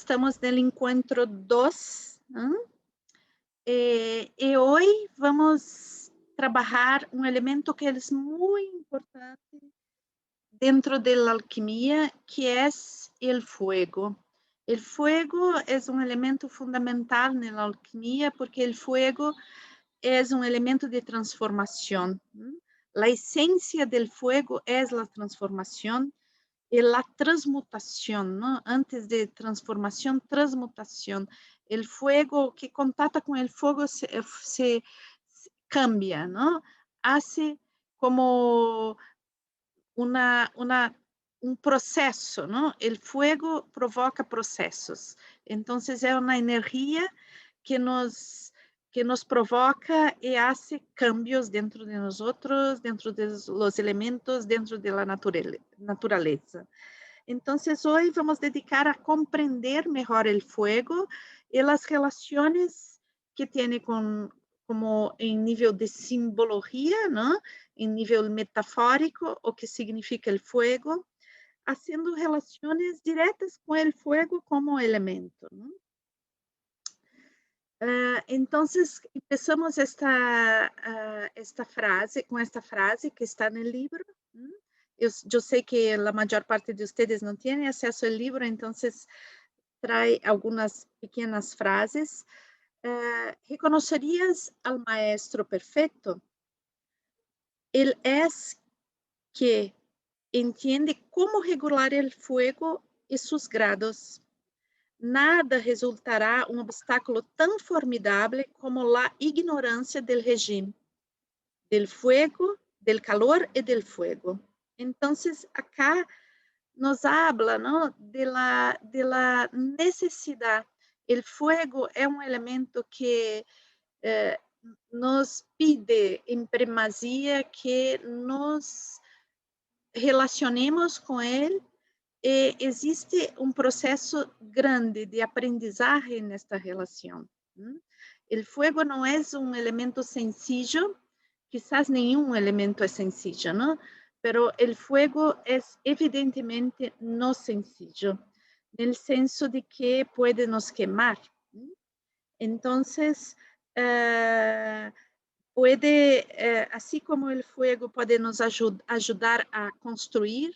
estamos no encontro 2, e hoje vamos trabalhar um elemento que é muito importante dentro da alquimia, que é o fuego. O fuego é um elemento fundamental na alquimia, porque o fuego é um elemento de transformação. A essência do fuego é a transformação e a transmutação, ¿no? Antes de transformação, transmutação. O fuego que contata com o fogo se cambia, ¿no? Hace como um processo, ¿no? O fuego provoca processos. Então, é uma energia que nos provoca e hace cambios dentro de nós, dentro dos elementos, dentro da natureza. Então, hoje vamos dedicar a compreender melhor o fuego e as relações que tem como em nível de simbologia, ¿no? Em nível metafórico, o que significa o fuego, fazendo relações diretas com o fuego como elemento, ¿no? Entonces, empezamos esta frase que está no livro. Eu sei que a maior parte de vocês não tem acesso ao livro, então trae algumas pequenas frases. ¿Reconocerías al maestro perfecto? Él es que entiende cómo regular el fuego y sus grados. Nada resultará um obstáculo tão formidável como a ignorância do regime, del fuego, del calor e del fuego. Então, acá nos habla, ¿no? de la necesidade. El fuego é um elemento que nos pide em primazia que nos relacionemos com ele. E existe um processo grande de aprendizagem nesta relação. O fuego não é um elemento sencillo, quizás nenhum elemento é sencillo, ¿no? Pero el fuego é evidentemente no sencillo, no senso de que pode nos queimar. Entonces, puede, assim como o fuego pode nos ajudar a construir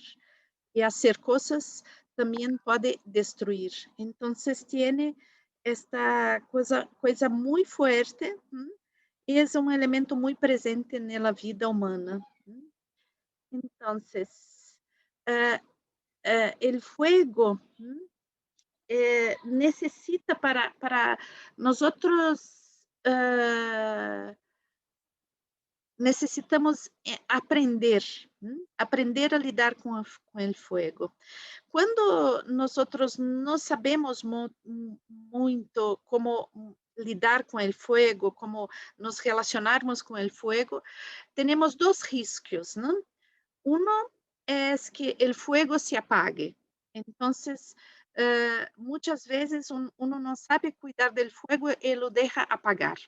e hacer coisas, também pode destruir. Então, tem esta coisa muito forte e é um elemento muito presente na vida humana. Então, o fuego necessita para nós necessitamos aprender a lidar com o fuego. Quando nós não sabemos muito como lidar com o fuego, como nos relacionarmos com o fuego, temos dois riscos, não? É que o fuego se apague. Então, muitas vezes uno não sabe cuidar do fuego e lo deixa apagar.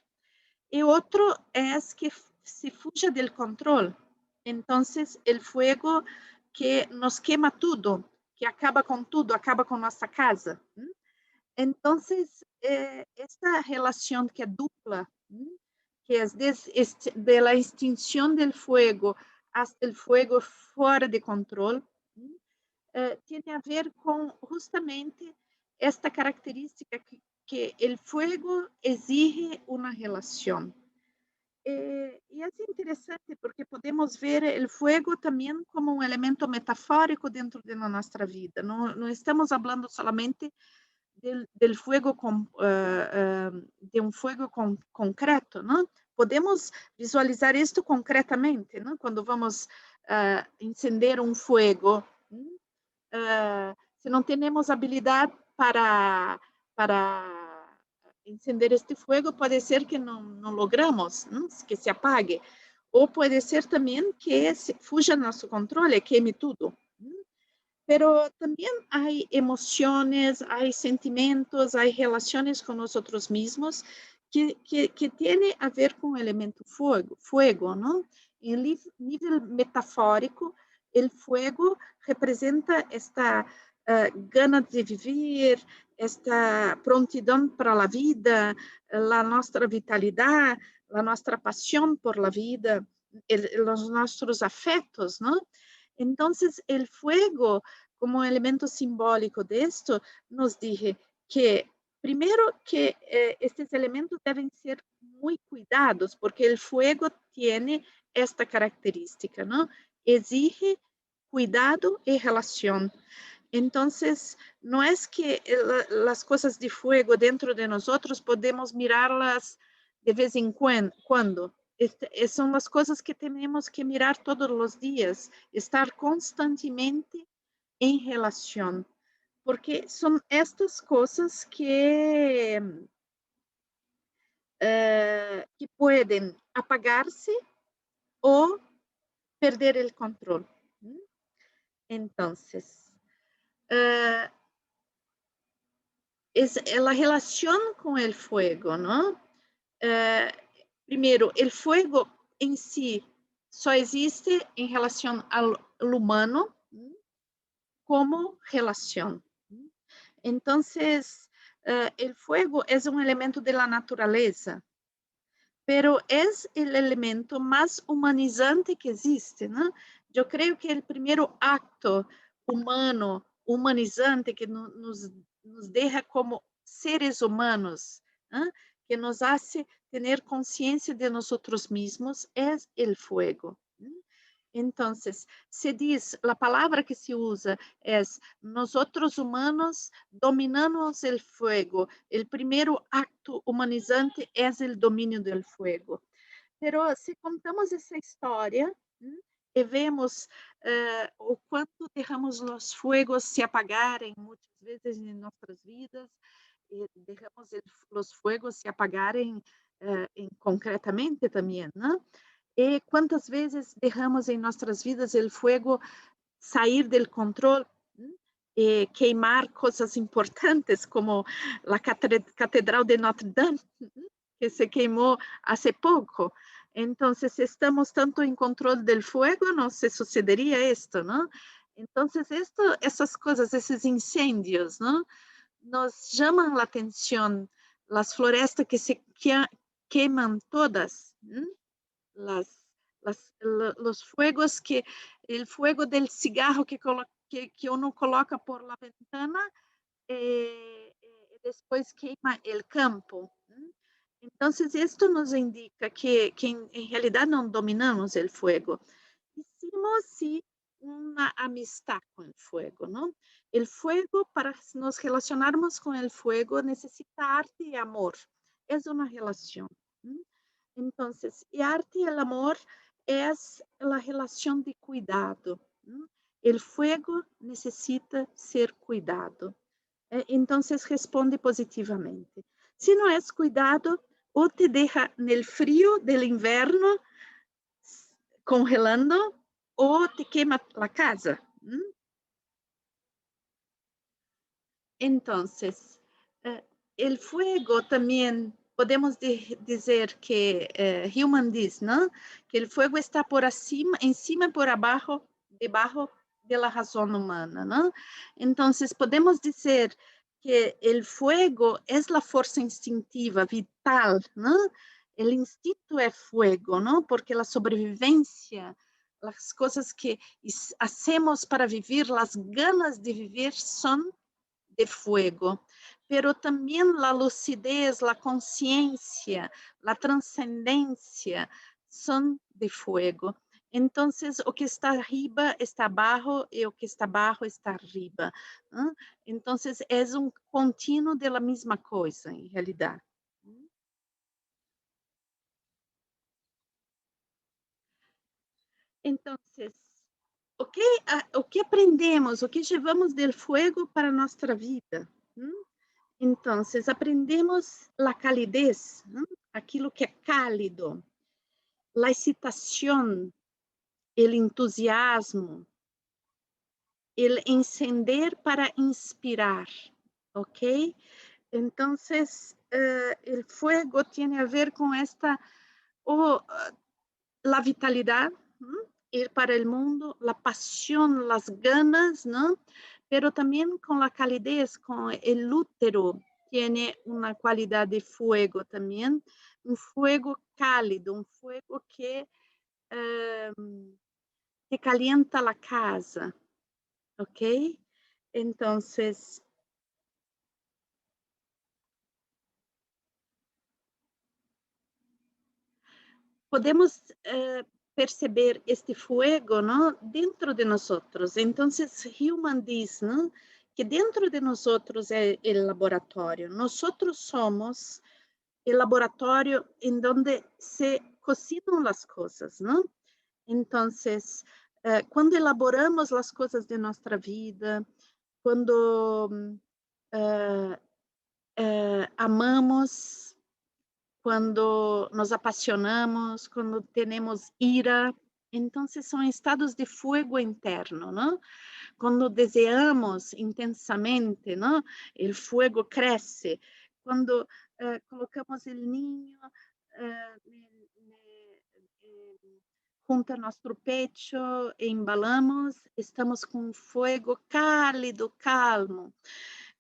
E outro é que se fuja do controle. Então, o fuego que nos queima tudo, que acaba com tudo, acaba com nossa casa. Então, esta relação que é dupla, que é desde a extinção do fuego até o fuego fora de controle, tem a ver com justamente esta característica que o fuego exige uma relação. E é interessante porque podemos ver o fuego também como um elemento metafórico dentro de nossa vida. Não estamos falando solamente del fuego de um fuego concreto, não? Podemos visualizar isto concretamente, não? Quando vamos encender um fuego, se não temos habilidade para encender este fuego, pode ser que não logramos, não? Que se apague. Ou pode ser também que fuja nosso controle, queime tudo. Pero também há emoções, há sentimentos, há relações com nós mesmos que têm a ver com o elemento fuego, não? Em nível metafórico, o fuego representa ganas de viver, esta prontidão para a vida, a nossa vitalidade, a nossa paixão por la vida, os nossos afetos, não? Então, o fuego, como elemento simbólico de esto, nos diz que, primeiro, que estes elementos devem ser muito cuidados, porque o fuego tem esta característica, não? Exige cuidado e relação. Entonces, no es que las cosas de fuego dentro de nosotros podemos mirarlas de vez en cuando. Son las cosas que tenemos que mirar todos los días, estar constantemente en relación, porque son estas cosas que pueden apagarse o perder el control. Entonces, es la relación con el fuego, ¿no? Primero, el fuego en sí só existe en relación al humano como relación. Entonces, el fuego es un elemento de la naturaleza, pero es el elemento más humanizante que existe, ¿no? Yo creo que el primer acto humano, humanizante, que nos deja como seres humanos, ¿eh? Que nos hace tener conciencia de nosotros mismos, es el fuego. Entonces, se diz, a palavra que se usa é nós outros humanos dominamos o fuego. O primeiro acto humanizante é o domínio do fuego. Pero se contamos essa história e vemos o quanto deixamos os fuegos se apagarem muitas vezes em nossas vidas, e deixamos os fuegos se apagarem concretamente também, né? E quantas vezes derramos em nossas vidas o fogo sair do controle e queimar coisas importantes, como a Catedral de Notre Dame, que se queimou há pouco. Então, se estamos tanto em controle do fogo, não se sucederia isto, não? Então, essas coisas, esses incêndios, não? Nos chamam a atenção, as florestas que se queimam todas, los fuegos el fuego del cigarro que uno coloca por la ventana, después queima el campo. Entonces, esto nos indica que en realidad no dominamos el fuego. Hicimos sí una amistad con el fuego, ¿no? El fuego, para nos relacionarmos con el fuego, necesita arte y amor. Es una relación. Entonces, el arte y el amor es la relación de cuidado. ¿No? El fuego necesita ser cuidado. Entonces, responde positivamente. Si no es cuidado, o te deja en el frío del invierno congelando, o te quema la casa. Entonces, el fuego también podemos dizer que Human diz, ¿no? Que o fogo está por acima, encima, por abaixo, debaixo da razão humana, ¿no? Então, podemos dizer que o fogo é a força instintiva, vital, ¿no? O instinto é fogo, ¿no? Porque a sobrevivência, as coisas que hacemos para viver, as ganas de viver, são de fuego, pero también la lucidez, la conciencia, la trascendencia son de fuego. Entonces, o que está arriba está abajo y o que está abajo está arriba. ¿Eh? Entonces, es un continuo de la misma cosa, en realidad. Entonces, o que aprendemos, o que levamos del fuego para nossa vida? Então, aprendemos a calidez, ¿no? Aquilo que é cálido, a excitação, o entusiasmo, o encender para inspirar, ¿ok? Então, o fuego tem a ver com esta, a vitalidade, ir para o mundo, a paixão, as ganas, ¿no? pero también con la calidez, con el útero, tiene una cualidad de fuego también, un fuego cálido, un fuego que calienta la casa, ¿ok? Entonces, podemos perceber este fuego, ¿no? Dentro de nosotros. Entonces, Human dice, ¿no? Que dentro de nosotros es el laboratorio. Nosotros somos el laboratorio en donde se cocinan las cosas, ¿no? Entonces, cuando elaboramos las cosas de nuestra vida, cuando amamos, cuando nos apasionamos, cuando tenemos ira, entonces son estados de fuego interno, ¿no? Cuando deseamos intensamente, ¿no? El fuego crece. Cuando colocamos el niño junto a nuestro pecho e embalamos, estamos con fuego cálido, calmo.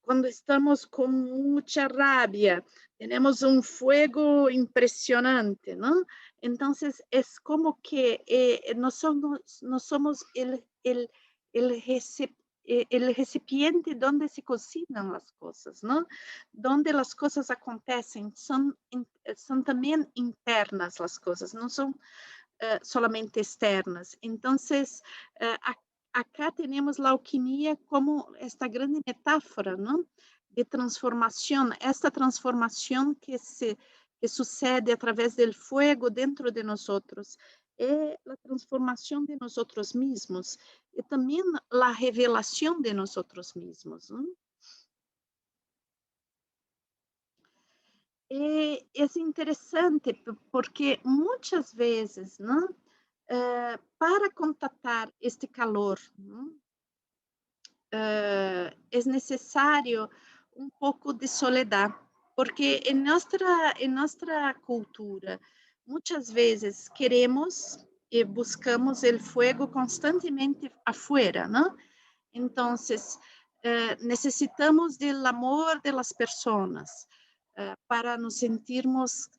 Cuando estamos con mucha rabia, tenemos un fuego impresionante, ¿no? Entonces es como que no somos el, el recipiente donde se cocinan las cosas, ¿no? Donde las cosas acontecen, son también internas las cosas, no son solamente externas. Entonces, acá tenemos la alquimia como esta grande metáfora, ¿no? De transformación, esta transformación que sucede a través del fuego dentro de nosotros. Es la transformación de nosotros mismos y también la revelación de nosotros mismos, ¿no? Es interesante porque muchas veces, ¿no? Para contactar este calor, ¿no? Es necesario un poco de soledad, porque en nuestra cultura muchas veces queremos y buscamos el fuego constantemente afuera, ¿no? Entonces, necesitamos del amor de las personas para nos sentirmos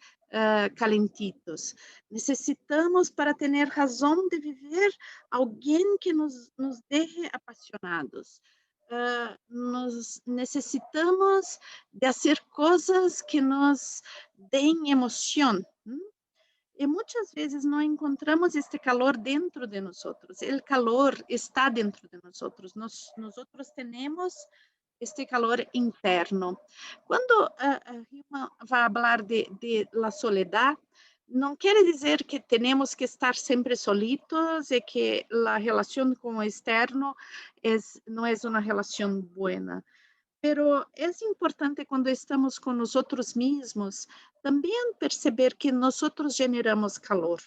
calentitos. Necesitamos, para tener razón de vivir, alguien que nos deje apasionados. Nos necesitamos de hacer cosas que nos den emoción. Y muchas veces no encontramos este calor dentro de nosotros. El calor está dentro de nosotros. Nosotros tenemos este calor interno. Cuando Rima va a hablar de la soledad, no quiere decir que tenemos que estar siempre solitos y que la relación con lo externo no es una relación buena. Pero es importante cuando estamos con nosotros mismos también perceber que nosotros generamos calor,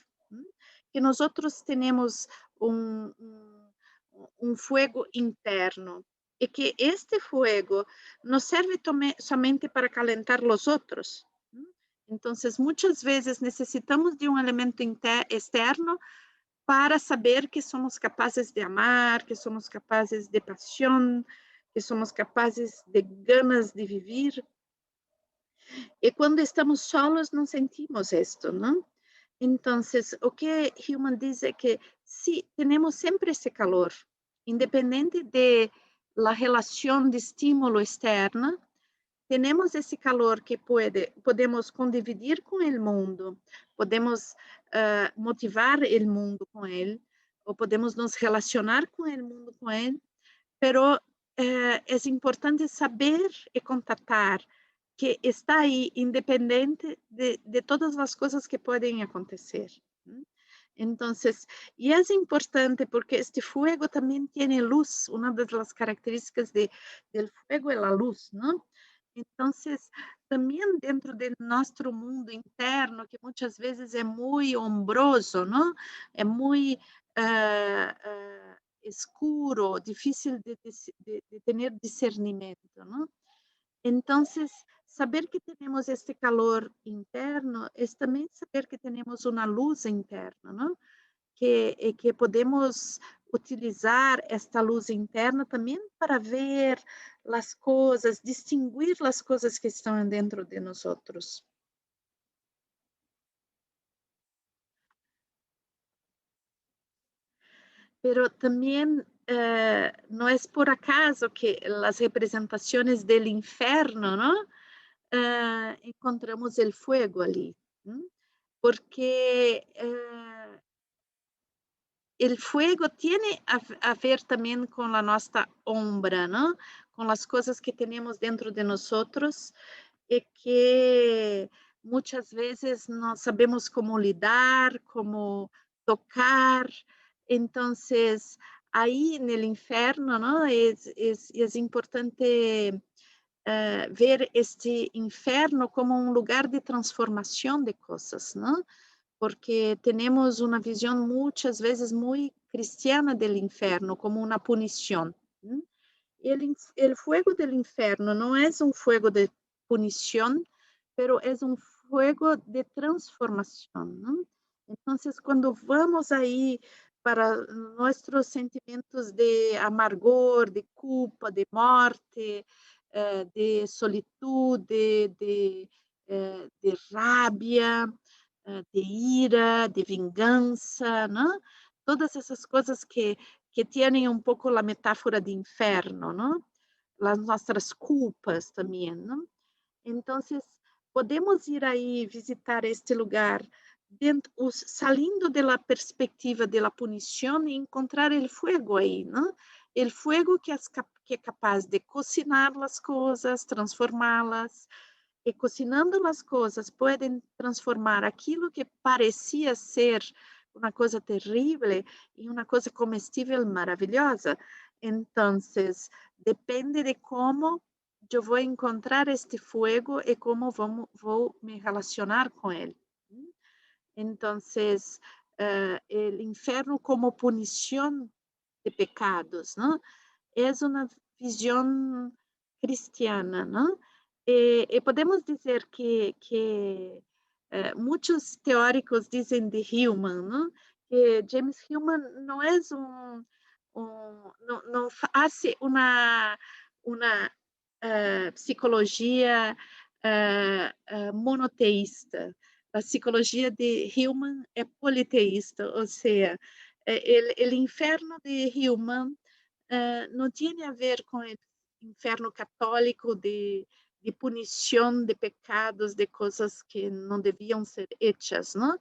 que nosotros tenemos un, un fuego interno y que este fuego no sirve solamente para calentar los otros. Entonces, muchas veces necesitamos de un elemento externo para saber que somos capaces de amar, que somos capaces de pasión, que somos capaces de ganas de vivir. Y cuando estamos solos no sentimos esto, ¿no? Entonces, o que Human dice que sí, tenemos siempre ese calor, independiente de la relación de estímulo externa, tenemos esse calor que podemos condividir com o mundo, podemos motivar o mundo com ele, ou podemos nos relacionar com o mundo com ele, pero é importante saber e contatar que está aí, independente de todas as coisas que podem acontecer. Entonces, y es importante porque este fuego también tiene luz, una de las características del fuego es la luz, ¿no? Entonces, también dentro de nuestro mundo interno, que muchas veces es muy hombroso, ¿no? Es muy escuro, difícil de tener discernimiento, ¿no? Entonces, saber que tenemos este calor interno es también saber que tenemos una luz interna, ¿no? que podemos utilizar esta luz interna também para ver as coisas, distinguir as coisas que estão dentro de nós outros. Pero também não é por acaso que as representações do inferno, não? Encontramos o fogo ali, porque o fogo tem a ver também com a nossa ombra, não? Com as coisas que temos dentro de nós e que muitas vezes não sabemos como lidar, como tocar. Então, aí no inferno, não? É importante ver este inferno como um lugar de transformação de coisas, não? Porque temos uma visão muitas vezes muito cristiana do inferno como uma punição. O fogo do inferno não é um fogo de punição, pero é um fogo de transformação, não? Então, quando vamos aí para nossos sentimentos de amargor, de culpa, de morte, de solitude, de rabia, de ira, de vingança, não? Todas essas coisas que têm um pouco a metáfora de inferno, não? As nossas culpas também, não? Então, podemos ir aí visitar este lugar dentro, saindo da perspectiva da punição e encontrar o fogo aí, não? O fogo que é capaz de cocinar as coisas, transformá-las, e cocinando as coisas podem transformar aquilo que parecia ser uma coisa terrível em uma coisa comestível maravilhosa. Então, depende de como eu vou encontrar este fogo e como vou me relacionar com ele. Então, o inferno como punição de pecados, não? É uma visão cristiana, não? E podemos dizer que muitos teóricos dizem de Hillman, não? Que James Hillman não é não faz uma psicologia monoteísta. A psicologia de Hillman é politeísta, ou seja, o inferno de Hillman não tinha a ver com o inferno católico de punição de pecados, de coisas que não deviam ser hechas, não?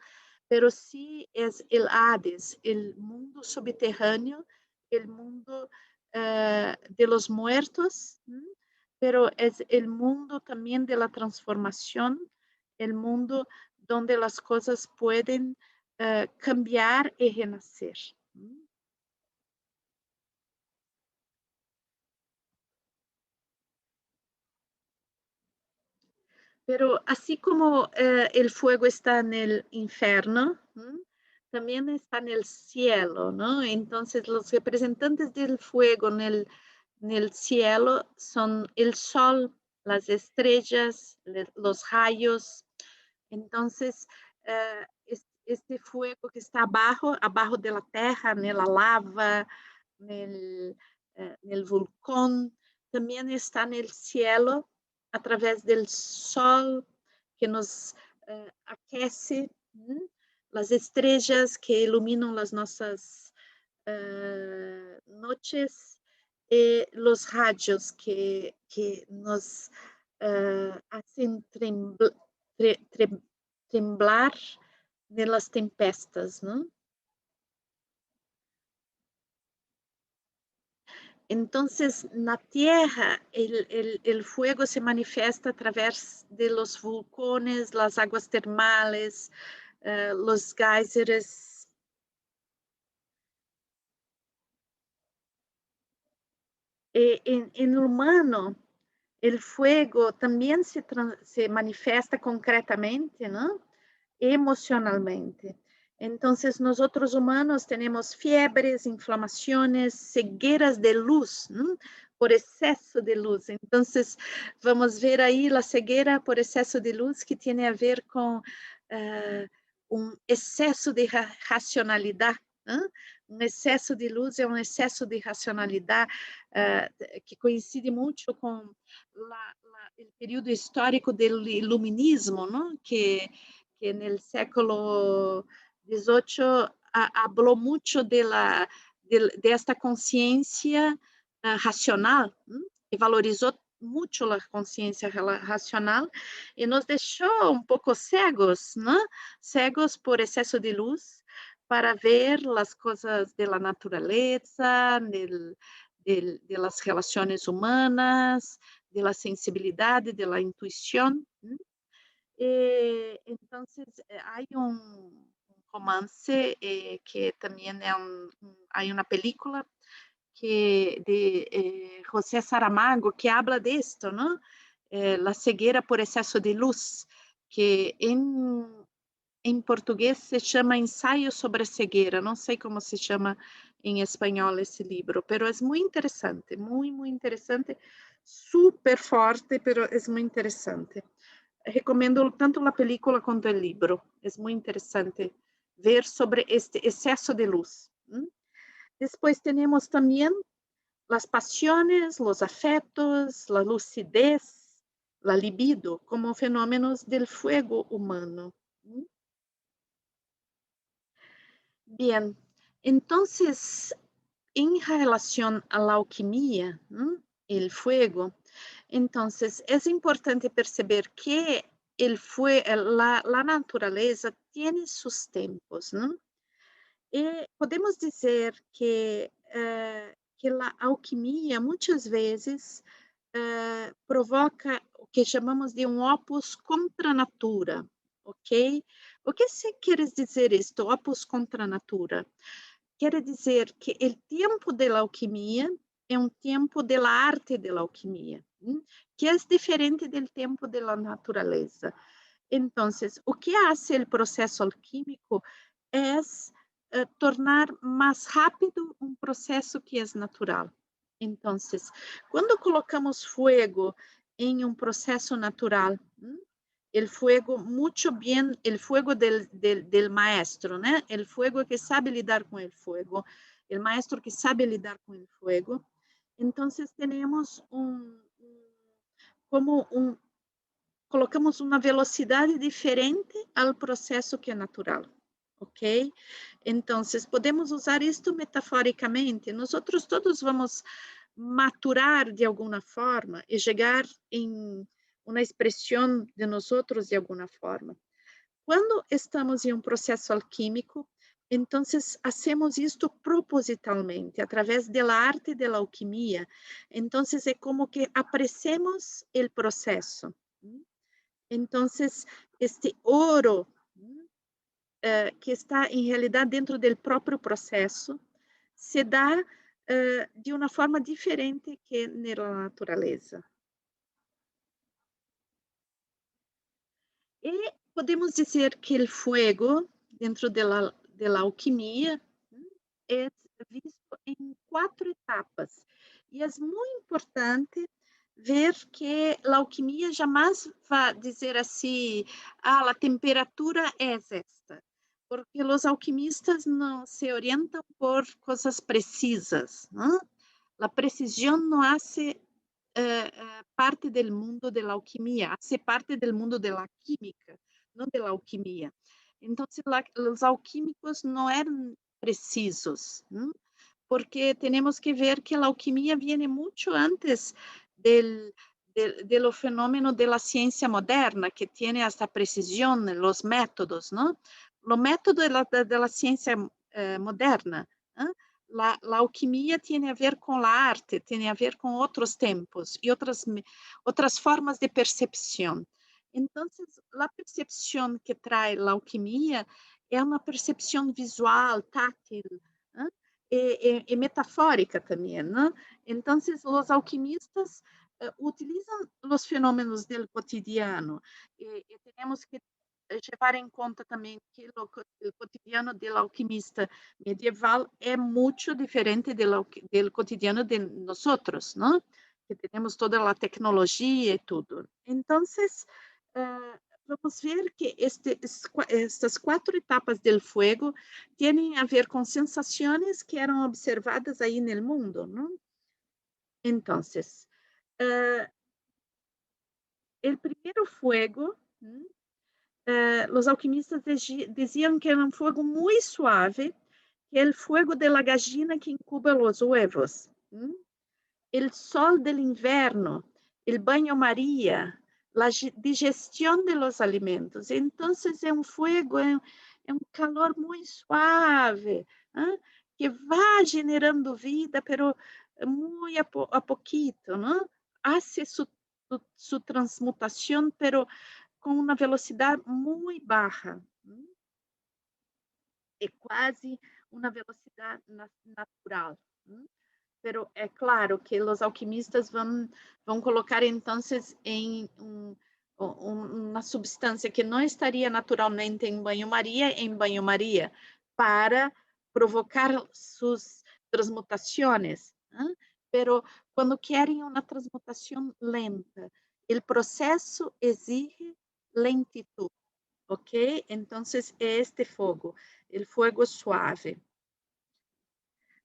Pero sí es el Hades, el mundo subterráneo, el mundo de los muertos, pero es el mundo también de la transformación, el mundo donde las cosas pueden cambiar y renacer. Pero así como el fuego está en el infierno, también está en el cielo, ¿no? Entonces los representantes del fuego en el cielo son el sol, las estrellas, los rayos. Entonces, este fuego que está abajo de la tierra, en la lava, en el volcán, también está en el cielo através do sol que nos aquece, as estrelas que iluminam as nossas noites e os radios que nos hacen temblar nas tempestas, não? Entonces, na Tierra, el fuego se manifiesta a través de los volcanes, las aguas termales, los géiseres. En el humano, el fuego también se manifiesta concretamente, ¿no? Emocionalmente. Entonces, nosotros humanos tenemos fiebres, inflamaciones, cegueras de luz, ¿no? Por exceso de luz. Entonces, vamos ver ahí la ceguera por exceso de luz que tiene a ver con un exceso de racionalidad ¿ah? Um excesso de luz é um excesso de racionalidade que coincide muito com o período histórico do iluminismo, não? Que no século XVIII falou muito de esta consciência racional, e valorizou muito a consciência racional e nos deixou um pouco cegos, não? Cegos por excesso de luz para ver as coisas da natureza, de las relações humanas, de la sensibilidade, de la intuição. Entonces, hay un romance que también hay una película que de José Saramago que habla de esto, ¿no? La ceguera por exceso de luz, que em português se chama Ensaio sobre a Cegueira, não sei como se chama em espanhol esse livro, pero é muito interessante, muito interessante, super forte, pero é muito interessante. Recomendo tanto a película quanto o livro, é muito interessante ver sobre este excesso de luz. Depois temos também as paixões, os afetos, a lucidez, a libido, como fenômenos do fuego humano. Bien, entonces, en relación a la alquimia, el fuego, entonces es importante perceber que la naturaleza tiene sus tempos, ¿no? Y podemos dizer que a alquimia muitas vezes provoca o que chamamos de opus contra natura, ok? O que se quer dizer isto, opus contra natura? Quer dizer que o tempo da alquimia é um tempo da arte da alquimia, que é diferente do tempo da natureza. Então, o que faz o processo alquímico é tornar mais rápido um processo que é natural. Então, quando colocamos fogo em um processo natural, el fuego muito bem, el fuego del maestro, né? El fuego que sabe lidar com el fuego, el maestro que sabe lidar com el fuego. Então, temos colocamos uma velocidade diferente ao processo que é natural, ok? Então, podemos usar isto metaforicamente. Nós todos vamos maturar de alguma forma e chegar em uma expressão de nós de alguma forma. Quando estamos em um processo alquímico, então hacemos isto propositalmente, através da arte da alquimia. Então, é como que apreciemos o processo. Então, este ouro que está em realidade dentro do próprio processo se dá de uma forma diferente que na natureza. E podemos dizer que o fogo, dentro da alquimia, é visto em 4 etapas. E é muito importante ver que a alquimia jamais vai dizer assim, a temperatura é esta, porque os alquimistas não se orientam por coisas precisas, não? A precisão não hace parte do mundo da alquimia, hace parte do mundo da química, não da alquimia. Então, os alquímicos não eram precisos, porque temos que ver que a alquimia vem muito antes do fenômeno da ciência moderna, que tem esta precisão, os métodos, não? O método da ciência moderna, a alquimia tem a ver com a arte, tem a ver com outros tempos e outras formas de percepção. Então, a percepção que traz a alquimia é uma percepção visual, tátil, e metafórica também, não? Então, os alquimistas utilizam os fenômenos do cotidiano e temos que levar em conta também que o cotidiano do alquimista medieval é muito diferente do cotidiano de nós, não? Que temos toda a tecnologia e tudo. Então, vamos ver que estas 4 etapas del fuego tienen a ver con sensaciones que eran observadas ahí en el mundo, ¿no? Entonces, eh, el primero fuego, los alquimistas decían que era un fuego muy suave, que el fuego de la gallina que incuba los huevos. El sol del invierno, el baño María, la digestión de los alimentos. Entonces es un fuego, es un calor muy suave, ¿eh? Que va generando vida, pero muy a poquito, ¿no? Hace su transmutación, pero con una velocidad muy baja. É quase uma velocidade natural. Pero é claro que os alquimistas vão colocar então em uma substância que não estaria naturalmente em banho-maria, para provocar suas transmutações. Pero quando querem uma transmutação lenta, o processo exige lentitud. ¿Ok? Entonces, este fuego, el fuego suave.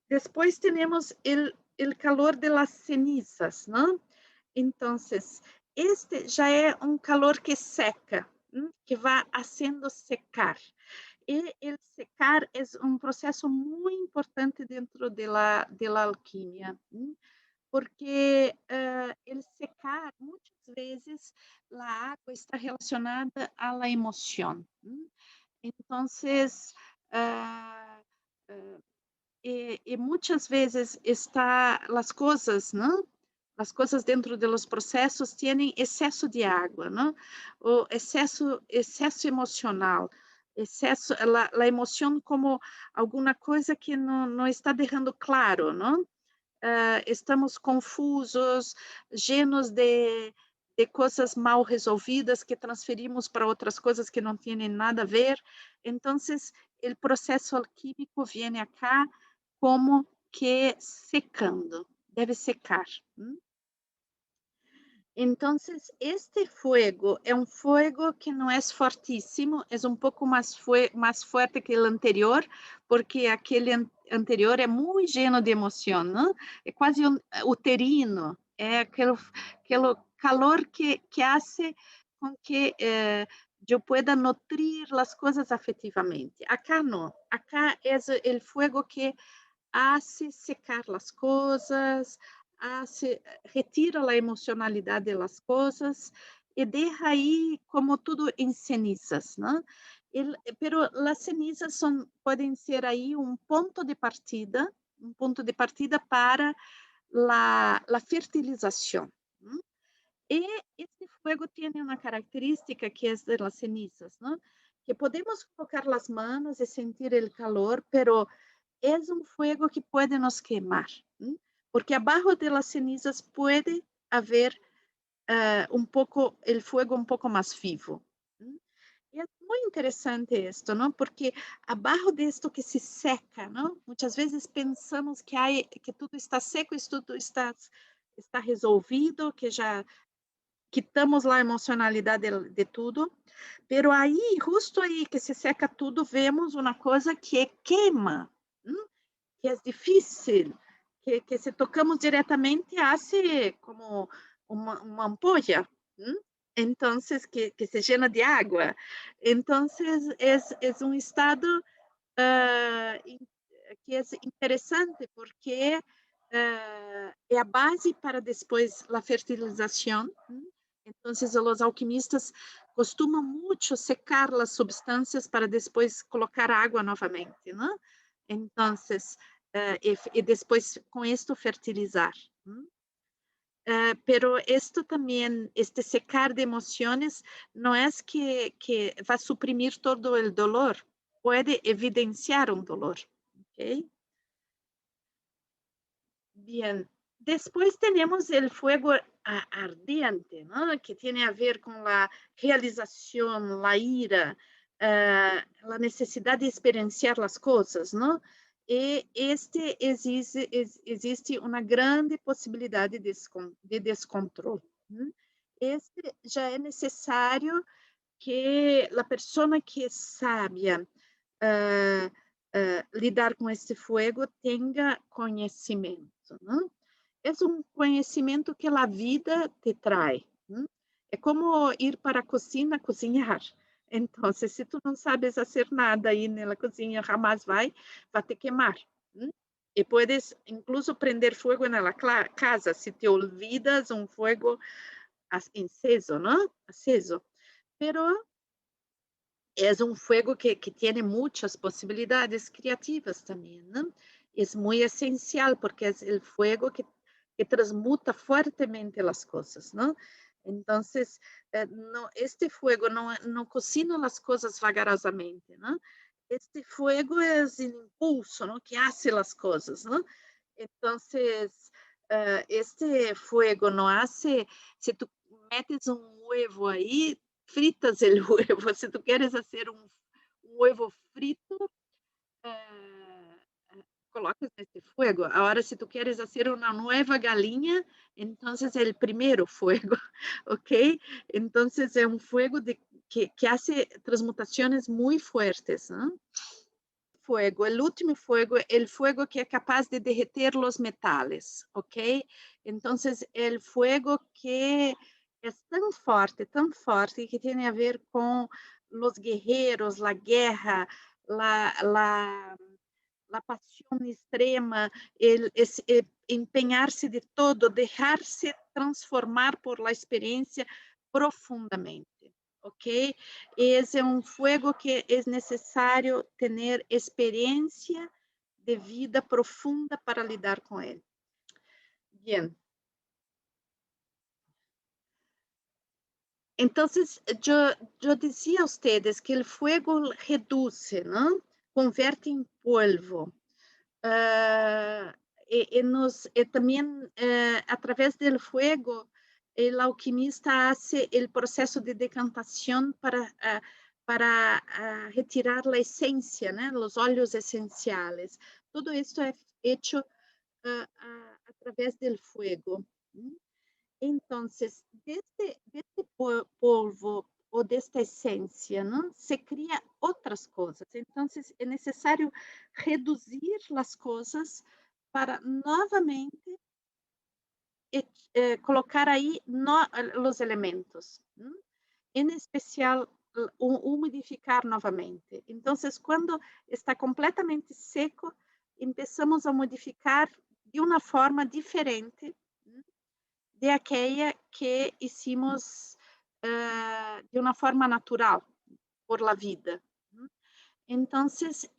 Después tenemos el calor de las cenizas, ¿no? Entonces, este ya es un calor que seca, que va haciendo secar. Y el secar es un proceso muy importante dentro de la alquimia, porque el secar, muchas veces la agua está relacionada a la emoción. Entonces, uh, uh, y muchas veces las cosas, ¿no? Las cosas dentro de los procesos tienen exceso de agua, ¿no? O exceso emocional, la emoción como alguna cosa que no está dejando claro, ¿no? Estamos confusos, llenos de coisas mal resolvidas que transferimos para outras coisas que não têm nada a ver. Então, o processo alquímico vem acá como que secando, deve secar. Entonces, este fuego es un fuego que no es fortísimo, es un poco más fuerte que el anterior, porque aquel anterior es muy lleno de emoción, ¿no? Es casi un uterino, es aquel calor que hace con que yo pueda nutrir las cosas afectivamente. Acá no, acá es el fuego que hace secar las cosas, retira a emocionalidade das coisas e deixa aí como tudo em cenizas, né? Pero as cenizas podem ser aí um ponto de partida para a fertilização. E este fuego tem uma característica que é de las cenizas, ¿no? Que podemos colocar as manos e sentir o calor, pero é um fuego que pode nos queimar, porque abaixo de las cenizas pode haver um pouco, o fuego um pouco mais vivo. E é muito interessante isto, não? Porque abaixo disto que se seca, não? Muitas vezes pensamos que tudo está seco, tudo está resolvido, que já quitamos a emocionalidade de tudo, pero aí, justo aí que se seca tudo, vemos uma coisa que queima, que é difícil, que se tocamos diretamente hace como uma ampolla, entonces que se llena de agua. Entonces es un estado que é interessante porque é a base para depois a fertilização. Entonces os alquimistas costumam muito secar as substâncias para depois colocar água novamente, ¿no? Entonces, y después con esto fertilizar. Pero esto también, este secar de emociones, no es que va a suprimir todo el dolor, puede evidenciar un dolor. ¿Okay? Bien, después tenemos el fuego ardiente, ¿no? Que tiene a ver con la realización, la ira, la necesidad de experienciar las cosas, ¿no? E existe uma grande possibilidade de descontrole. Este já é necessário que a pessoa que é sábia lidar com esse fogo tenha conhecimento, não? É um conhecimento que a vida te traz. É como ir para a cozinha cozinhar. Então, se tu não sabes fazer nada aí na cozinha, jamais vai te queimar. E puedes incluso prender fogo na casa se te olvidas um fogo aceso, não? Aceso. Pero é um fogo que tem muitas possibilidades criativas também, não? É muito essencial porque é o fogo que transmuta fortemente as coisas, não? Então, este fogo não cocina as coisas vagarosamente, não? Este fogo é um impulso, não? Que hace as coisas, não? Então, este fogo não hace, se tu metes um ovo aí, fritas o ovo. Se tu queres fazer um ovo frito, colocas nesse fogo. Agora, se tu queres fazer uma nova galinha, então é o primeiro fogo, ok? Então, é um fogo que hace transmutações muito fortes, não? Fuego, el último fuego, el fuego que es capaz de derreter los metales, ¿ok? Entonces, el fuego que es tan fuerte, que tiene a ver con los guerreros, la guerra, la, la, la pasión extrema, empeñarse de todo, dejarse transformar por la experiencia profundamente. ¿Ok? Es un fuego que es necesario tener experiencia de vida profunda para lidar con él. Bien. Entonces, yo decía a ustedes que el fuego reduce, ¿no? Convierte en polvo. También a través del fuego, el alquimista hace el proceso de decantación para retirar la esencia, ¿no? Los óleos esenciales. Todo esto es hecho a través del fuego. Entonces, este polvo ou desta essência, não? Se cria outras coisas. Então, é necessário reduzir as coisas para novamente colocar aí os elementos, em especial umidificar novamente. Então, quando está completamente seco, começamos a modificar de uma forma diferente de aquella que hicimos de una forma natural por la vida. Entonces,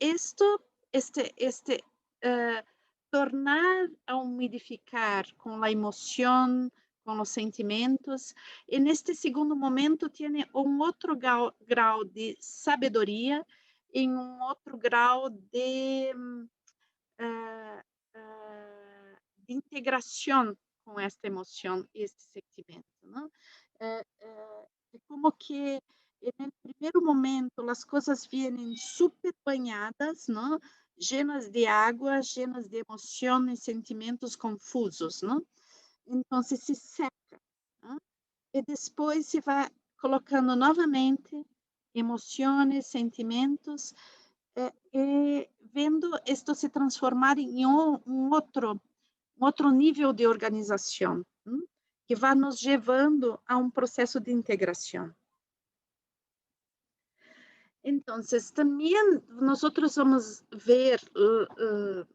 tornar a humidificar con la emoción, con los sentimientos, en este segundo momento tiene un otro grado de sabedoría, en un otro grado de integração com esta emoção e este sentimento, não? Como que no primeiro momento as coisas vêm super banhadas, não? Llenas de água, llenas de emoção e sentimentos confusos, não? Então se seca, não? E depois se vai colocando novamente emoções, sentimentos, vendo isto se transformar em outro nível de organização, que vai nos levando a um processo de integração. Então, também nós vamos ver o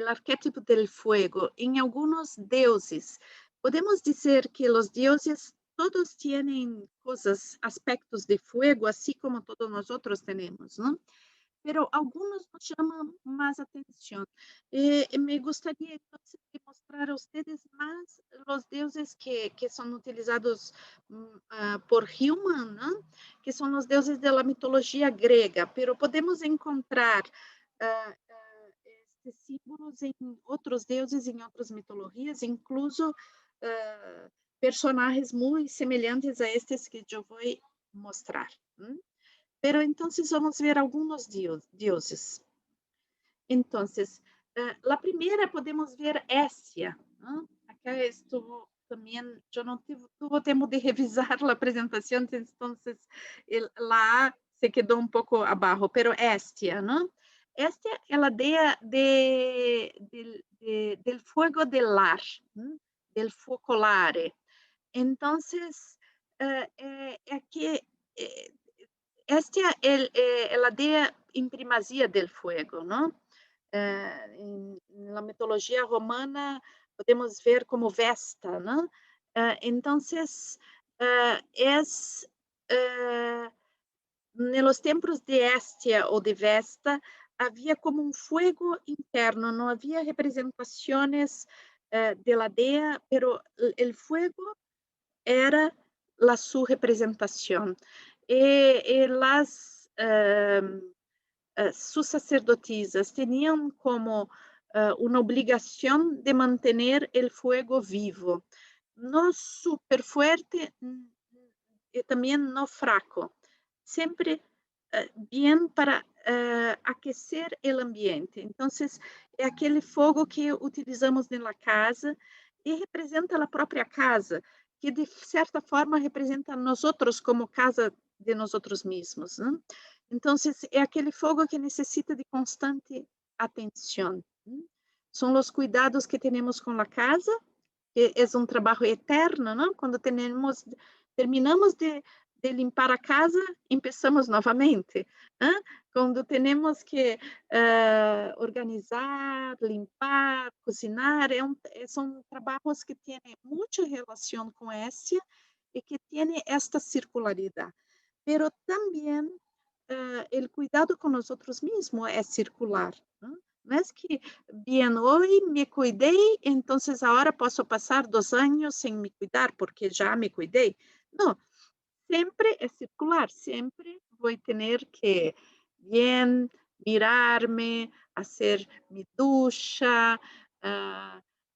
arquétipo do fogo em alguns deuses. Podemos dizer que os deuses todos têm coisas, aspectos de fogo, assim como todos nós temos, não? Pero algunos nos llaman más atención. Me gustaría entonces mostrar a ustedes más los dioses que son utilizados por Human, ¿no? Que son los dioses de la mitología griega, pero podemos encontrar estes símbolos em outros deuses, em outras mitologias, incluso personagens muito semelhantes a estes que eu vou mostrar. Pero entonces vamos ver algunos dioses. Entonces, la primera podemos ver Hésia, ¿no? Acá estou también, yo no tuve tiempo de revisar la presentación, entonces la A se quedó un poco abajo, pero Hestia, ¿no? Hestia es la idea del fuego del lar, ¿no? Del focolare. Entonces, que Hestia es la idea en primazia del fuego, ¿no? En la mitología romana podemos ver como Vesta, ¿no? Entonces, es en los templos de Hestia o de Vesta había como un fuego interno, no había representaciones de la dea, pero el fuego era su representación. Y las sus sacerdotisas tenían como una obligación de mantener el fuego vivo, no súper fuerte y también no fraco, siempre bien para aquecer el ambiente. Entonces, é aquele fogo que utilizamos na casa e representa a própria casa, que de certa forma representa nós outros como casa de nós outros mesmos, né? Então, é aquele fogo que necessita de constante atenção. São os cuidados que temos com a casa, que é um trabalho eterno, não? Quando terminamos de limpar a casa, começamos novamente. Quando temos que organizar, limpar, cozinhar, são trabalhos que têm muita relação com essa e que têm esta circularidade. Pero também o cuidado com nós mesmos é circular. Não é que, bem, hoje me cuidei, então agora posso passar 2 anos sem me cuidar, porque já me cuidei. Não, sempre é circular, sempre vou ter que, bem, mirar-me, fazer minha ducha,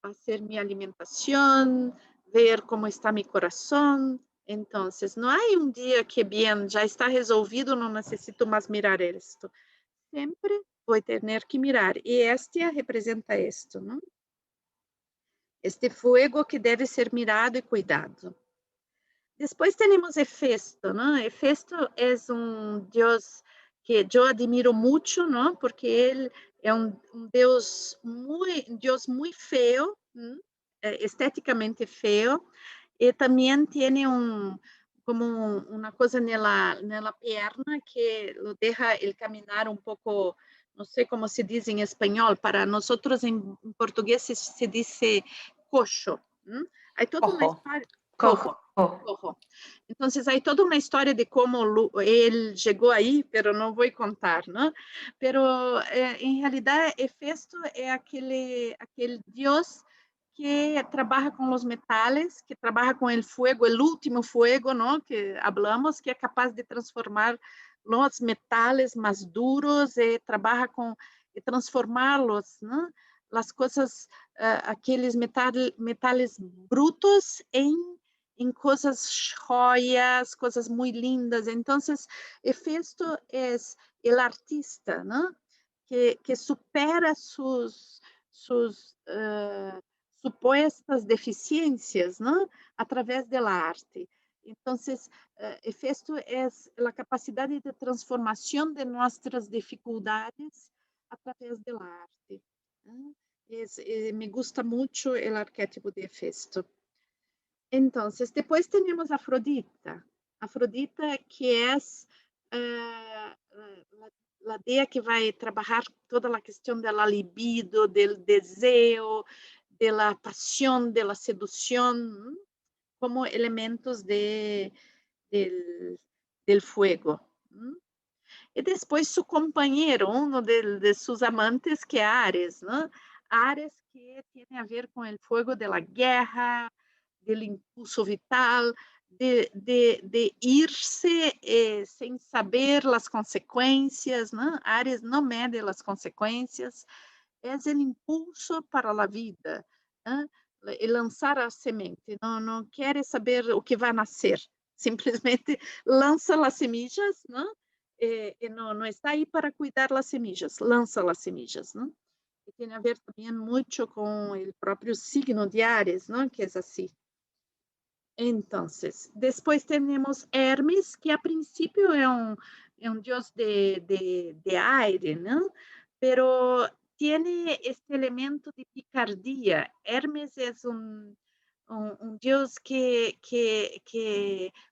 fazer minha alimentação, ver como está meu coração. Então, não há dia que, bem, já está resolvido, não necessito mais mirar isto. Sempre vou ter que mirar. E Hestia representa isto, não? Este fogo que deve ser mirado e cuidado. Depois temos Hefesto, não? Hefesto é deus que eu admiro muito, não? Porque ele é deus muito feio, esteticamente feio, e também tem como uma coisa na perna que lo deja el caminar um pouco, não sei como se diz em espanhol, para nós em português se diz coxo. Há toda uma história. Cojo. Cojo. Então, há toda uma história de como ele chegou aí, pero não vou contar, não? Pero, em realidade, Hefesto é aquele deus que trabalha com os metais, que trabalha com o fogo, o último fogo, não? Que hablamos, que é capaz de transformar os metais mais duros e trabalha com e transformá-los, não? As coisas, aqueles metais brutos em coisas joias, coisas muito lindas. Então, Hefesto é o artista, não? Que supera suas supostas deficiências, não? Através da arte. Então, Hefesto é a capacidade de transformação de nossas dificuldades através da arte. Me gusta muito o arquétipo de Hefesto. Então, depois temos Afrodita. Afrodita, que é a dea que vai trabalhar toda a questão da libido, do desejo, da paixão, da sedução, como elementos del fuego. E depois seu companheiro, de seus amantes, que é Ares, não? Ares, que tem a ver com o fogo da guerra, do impulso vital, de ir-se sem saber as consequências, não? Ares não mede as consequências, é o impulso para a vida, não? E lançar a semente, não quer saber o que vai nascer, simplesmente lança as semillas, não? E não está aí para cuidar das semillas, lança as semillas, não? E tem a ver também muito com o próprio signo de Ares, não? Que é assim. Entonces, después tenemos Hermes, que a principio es un dios de aire, ¿no? Pero tiene este elemento de picardía. Hermes es un dios que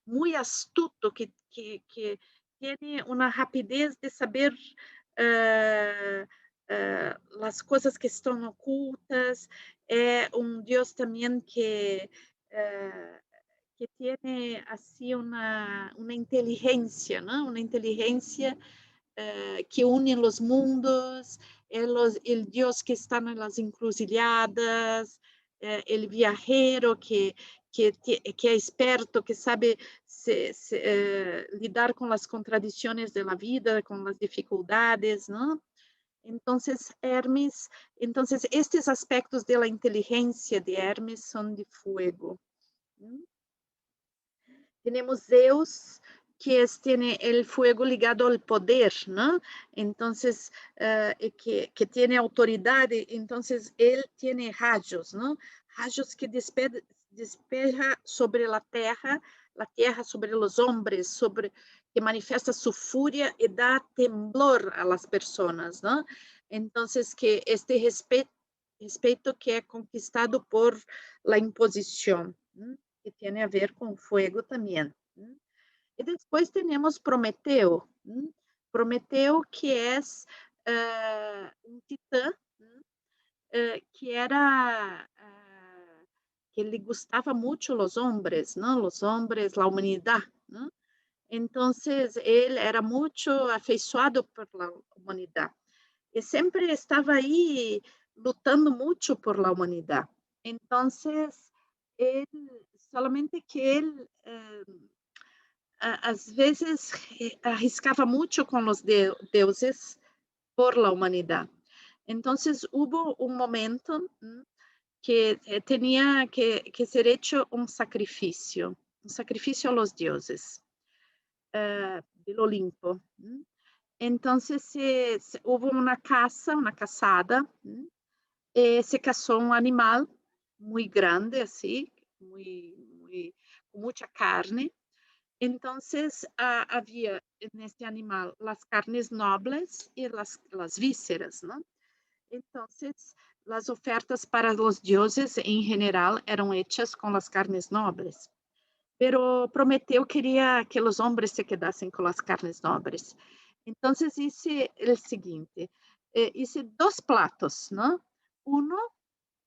muy astuto, que tiene una rapidez de saber las cosas que están ocultas. Es un dios también eh, que tiene así una inteligencia, ¿no? Una inteligencia que une los mundos, el Dios que está en las encrucijadas, el viajero que es experto, que sabe lidar con las contradicciones de la vida, con las dificultades, ¿no? Entonces, Hermes, entonces estos aspectos de la inteligencia de Hermes son de fuego. ¿No? Tenemos Zeus, tiene el fuego ligado al poder, ¿no? Entonces, que tiene autoridad, entonces él tiene rayos, ¿no? Rayos que despeja sobre la tierra sobre los hombres, que manifiesta su furia y da temblor a las personas, ¿no? Entonces, que este respeto que es conquistado por la imposición, ¿no? Que tiene a ver con fuego también. Y después tenemos Prometeo. Prometeo que es un titán que era que le gustaba mucho los hombres, ¿no? Los hombres, la humanidad, ¿no? Entonces él era mucho afeiçoado por la humanidad y siempre estaba ahí lutando mucho por la humanidad. Entonces, él, solamente que él às vezes arriscava muito com os deuses por la humanidad. Entonces hubo un momento que tenía que ser hecho un sacrificio a los dioses del Olimpo. Entonces hubo una caza, una casada, se casó un animal muy grande, así, con mucha carne. Entonces había en este animal las carnes nobles y las vísceras, ¿no? Entonces las ofertas para los dioses en general eran hechas con las carnes nobles. Pero Prometeo quería que los hombres se quedasen con las carnes nobles. Entonces hice el siguiente, hice dos platos, ¿no? Uno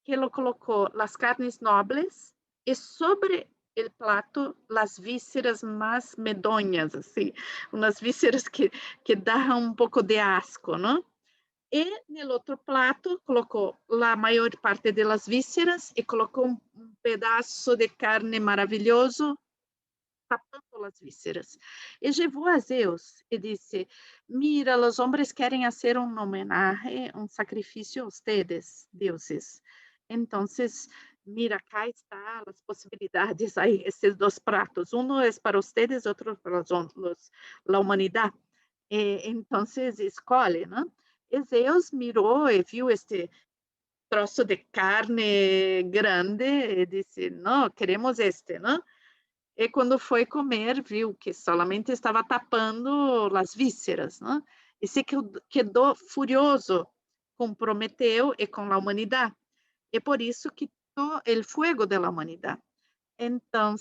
que lo colocó las carnes nobles y sobre el plato las vísceras más medonhas, así, unas vísceras que dan un poco de asco, ¿no? Y en el otro plato colocó la mayor parte de las vísceras y colocó un pedazo de carne maravilloso tapando las vísceras. Y llevó a Zeus y dice, mira, los hombres quieren hacer un homenaje, un sacrificio a ustedes, dioses. Entonces, mira, acá están las posibilidades, hay estos dos platos, uno es para ustedes, otro para la humanidad. Entonces, escolhe, ¿no? Y Zeus miró y vio este trozo de carne grande y dice, no, queremos este, ¿no? E quando foi comer, viu que solamente estava tapando as vísceras, né? E se quedou furioso com Prometeu e com a humanidade. É por isso que o fuego da humanidade. Então,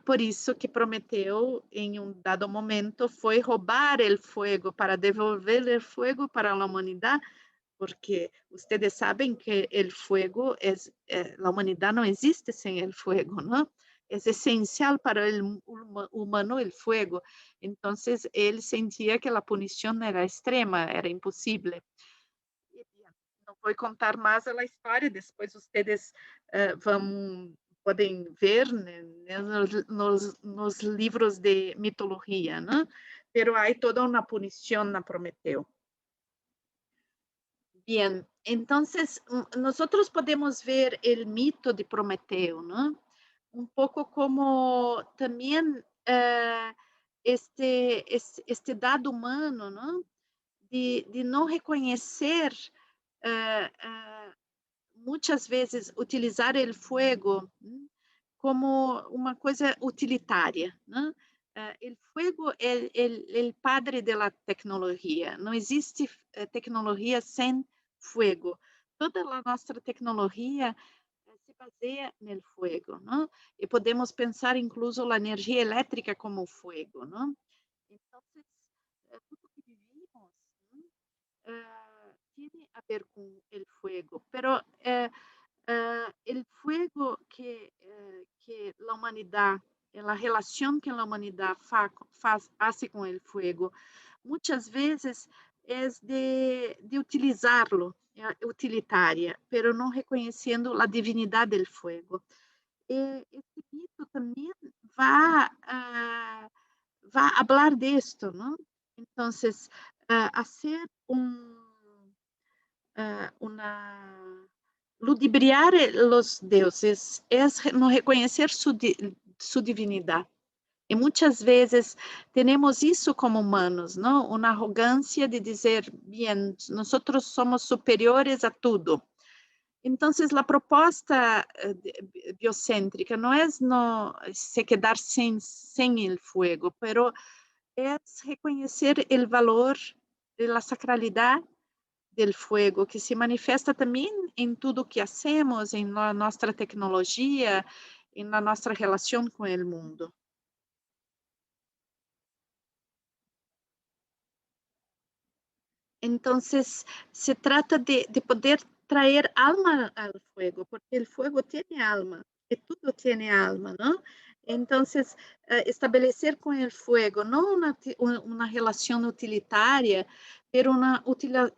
por isso que Prometeu, em um dado momento, foi roubar o fuego para devolver o fuego para a humanidade, porque vocês sabem que o fuego, a humanidade não existe sem o fuego, não? Es esencial para el humano el fuego. Entonces, él sentía que la punición era extrema, era imposible. Não vou contar mais a história, depois vocês podem ver, né, nos livros de mitologia, né? Pero há toda uma punição na Prometeu. Bien, entonces nosotros podemos ver el mito de Prometeo, ¿no? Un poco como también este dado humano, ¿no? De no reconocer muchas veces utilizar el fuego como uma coisa utilitária, né? O fogo é o padre da tecnologia. Não existe tecnologia sem fogo. Toda a nossa tecnologia se baseia no fogo, não? E podemos pensar incluso a energia elétrica como fogo, não? Então, tudo que vivimos, ¿no? Tiene a ver con el fuego, pero el fuego que la humanidad, la relación que la humanidad hace con el fuego, muchas veces es de utilizarlo, utilitária, pero no reconociendo la divinidad del fuego. Este mito también va a hablar de esto, ¿no? Entonces, hacer ludibriar los dioses es no reconocer su divinidad. E muitas vezes temos isso como humanos, não? Uma arrogância de dizer, bien, nós somos superiores a tudo. Então, a proposta biocêntrica não é no se quedar sem o fogo, pero é reconhecer o valor da sacralidade del fuego, que se manifesta também em tudo que hacemos, em nossa tecnologia, em nossa relação com o mundo. Então, se trata de poder trazer alma ao fuego, porque o fuego tem alma, e tudo tem alma, não? Então, estabelecer com o fuego não uma relação utilitária, mas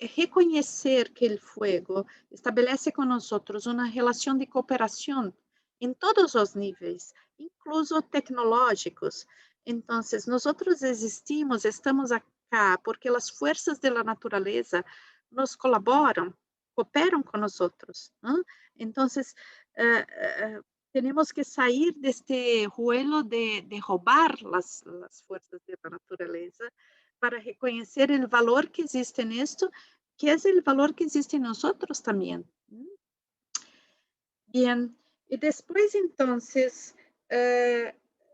reconhecer que o fuego estabelece com nós uma relação de cooperação em todos os níveis, incluso tecnológicos. Então, nós existimos, estamos aqui porque as forças da natureza nos colaboram, cooperam com nós. Então, temos que sair deste ruelo de roubar as forças da natureza para reconhecer o valor que existe nisto, que é o valor que existe em nós também. Bien, e depois, então,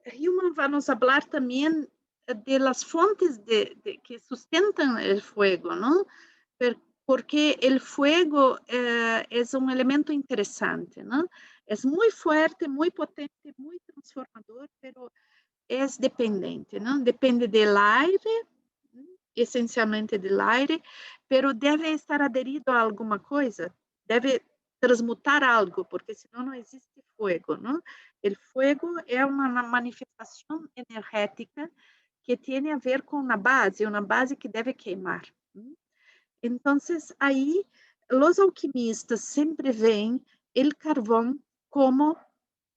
Human vai nos falar também de las fontes que sustentan el fuego, ¿no? Porque el fuego es un elemento interesante, ¿no? Es muy fuerte, muy potente, muy transformador, pero es dependiente, ¿no? Depende del aire, esencialmente del aire, pero debe estar adherido a alguma coisa, debe transmutar algo, porque senão não existe fuego, ¿no? El fuego é uma manifestação energética que tem a ver com uma base que deve queimar. Então, aí, os alquimistas sempre veem o carvão como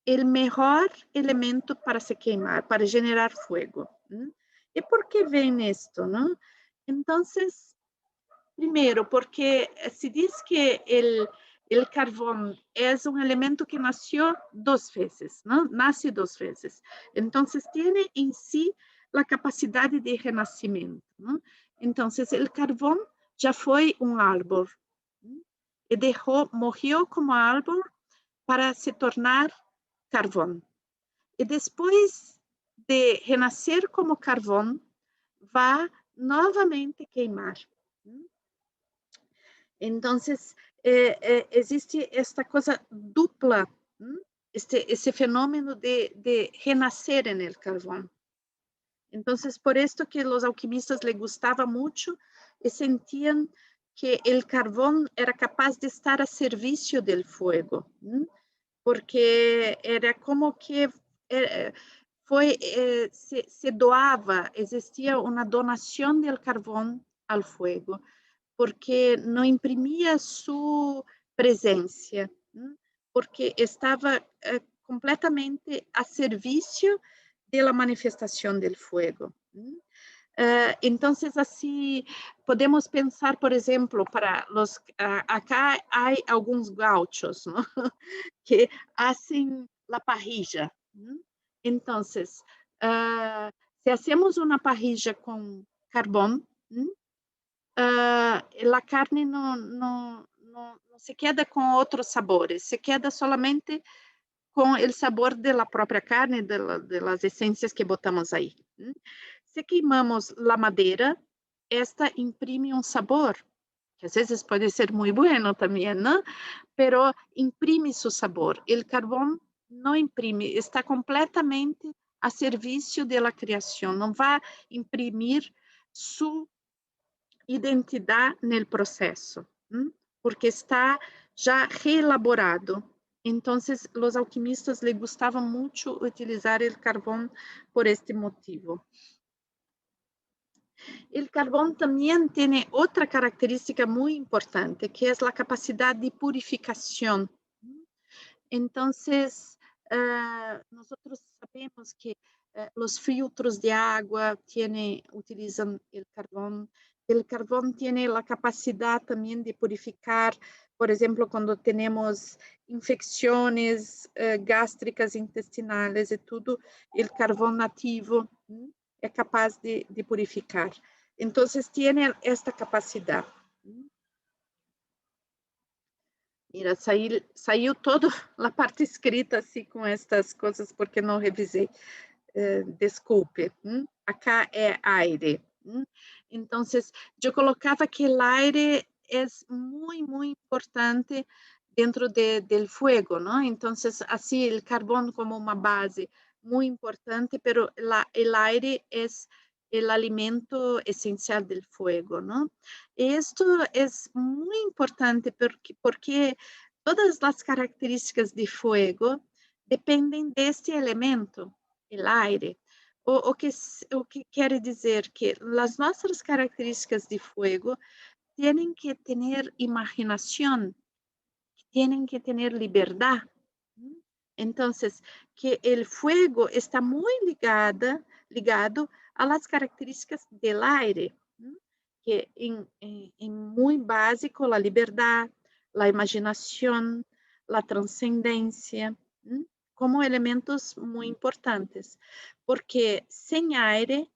o melhor elemento para se queimar, para generar fuego. E por que veem isto, não? Então, primeiro, porque se diz que o carvão é um elemento que nasceu duas vezes, não? Nasce duas vezes. Então, tem em si a capacidade de renascimento. Não? Então, o carvão já foi um árvore e morreu como árvore para se tornar carvão. E depois de renascer como carvão, vai novamente queimar. Então, existe esta coisa dupla, esse fenômeno de renascer no carvão. Então, por isso que os alquimistas les gostava muito e sentiam que o carvão era capaz de estar a serviço do fogo, porque era como que se doava, existia uma donação do carvão ao fogo, porque não imprimia sua presença, porque estava completamente a serviço da manifestação do fogo. Então, assim, podemos pensar, por exemplo, para os acá há alguns gauchos, ¿no? que fazem a parrilla. Então, se hacemos uma parrilla com carvão, a carne não se queda com outros sabores, se queda solamente com o sabor da própria carne, das essências que botamos aí. Se queimamos a madeira, esta imprime um sabor, que às vezes pode ser muito bueno também, não? Pero imprime seu sabor. O carvão não imprime, está completamente a serviço da criação, não vai imprimir sua identidade no processo, porque está já reelaborado. Então, os alquimistas les gostava muito utilizar o carvão por este motivo. O carvão também tem outra característica muito importante, que é a capacidade de purificação. Então, nós sabemos que os filtros de água utilizam o carvão. O carvão tem a capacidade também de purificar, por exemplo, quando temos infecções gástricas intestinais e tudo, o carvão nativo é capaz de purificar. Então, tem esta capacidade. Mira, saiu toda a parte escrita assim com estas coisas, porque não revisei. Desculpe. Acá é aire. Então, eu colocava que o aire é muito importante dentro do fogo, não? Então, assim, o carvão como uma base muito importante, pero o aire é o alimento essencial do fogo, não? E isto é muito importante porque todas as características de fogo dependem deste elemento, o aire. O que quer dizer que as nossas características de fogo têm que ter imaginação, têm que ter liberdade. Então, que o fogo está muito ligado às características do aire, que em muito básico, a liberdade, a imaginação, a transcendência, como elementos muito importantes, porque sem aire,